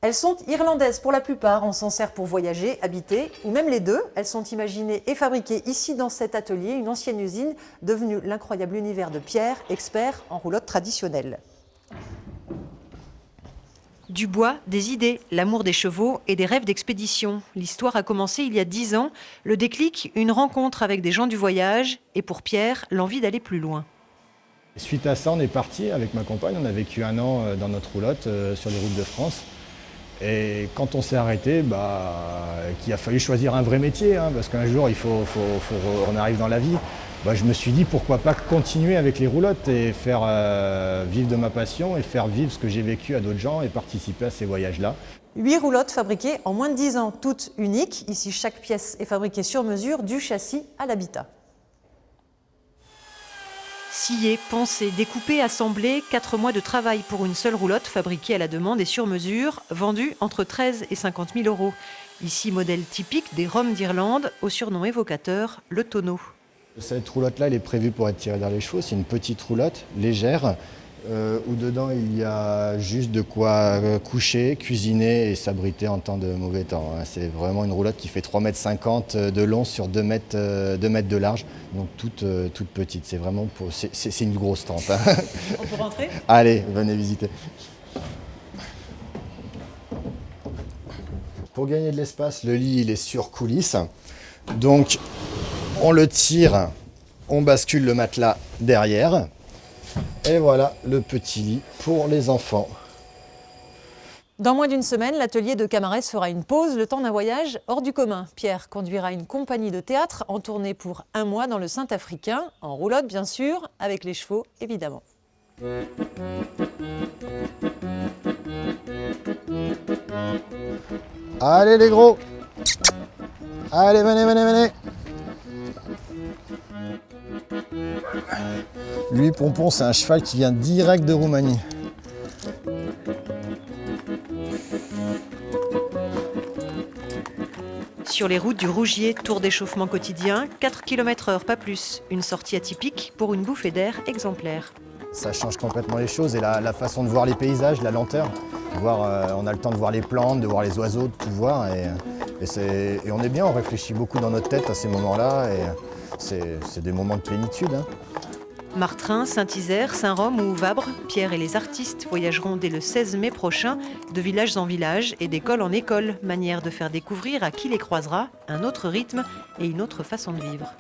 Elles sont irlandaises pour la plupart, on s'en sert pour voyager, habiter, ou même les deux. Elles sont imaginées et fabriquées ici dans cet atelier, une ancienne usine devenue l'incroyable univers de Pierre, expert en roulotte traditionnelle. Du bois, des idées, l'amour des chevaux et des rêves d'expédition. L'histoire a commencé il y a 10 ans. Le déclic, une rencontre avec des gens du voyage et pour Pierre, l'envie d'aller plus loin. Suite à ça, on est parti avec ma compagne. On a vécu 1 an dans notre roulotte sur les routes de France. Et quand on s'est arrêté, qu'il a fallu choisir un vrai métier, parce qu'un jour, on arrive dans la vie. Je me suis dit pourquoi pas continuer avec les roulottes et faire vivre de ma passion et faire vivre ce que j'ai vécu à d'autres gens et participer à ces voyages-là. 8 roulottes fabriquées en moins de 10 ans, toutes uniques. Ici, chaque pièce est fabriquée sur mesure, du châssis à l'habitat. Sciée, poncée, découpée, assemblée, 4 mois de travail pour une seule roulotte fabriquée à la demande et sur mesure, vendue entre 13 et 50 000 euros. Ici, modèle typique des Roms d'Irlande, au surnom évocateur, le tonneau. Cette roulotte-là, elle est prévue pour être tirée vers les chevaux. C'est une petite roulotte légère où dedans il y a juste de quoi coucher, cuisiner et s'abriter en temps de mauvais temps. C'est vraiment une roulotte qui fait 3,50 m de long sur 2 mètres de large, donc toute petite. C'est vraiment c'est une grosse tente. On peut rentrer ? Allez, venez visiter. Pour gagner de l'espace, le lit il est sur coulisse, donc on le tire, on bascule le matelas derrière. Et voilà le petit lit pour les enfants. Dans moins d'une semaine, l'atelier de Camarès fera une pause, le temps d'un voyage hors du commun. Pierre conduira une compagnie de théâtre en tournée pour 1 mois dans le Saint-Africain, en roulotte bien sûr, avec les chevaux évidemment. Allez les gros! Allez, venez! Lui, Pompon, c'est un cheval qui vient direct de Roumanie. Sur les routes du Rougier, tour d'échauffement quotidien, 4 km/h, pas plus. Une sortie atypique pour une bouffée d'air exemplaire. Ça change complètement les choses et la façon de voir les paysages, la lenteur. On a le temps de voir les plantes, de voir les oiseaux, de tout voir. Et on est bien, on réfléchit beaucoup dans notre tête à ces moments-là. Et c'est des moments de plénitude. Martrin, Saint-Isère, Saint-Rome ou Vabre, Pierre et les artistes voyageront dès le 16 mai prochain de village en village et d'école en école, manière de faire découvrir à qui les croisera un autre rythme et une autre façon de vivre.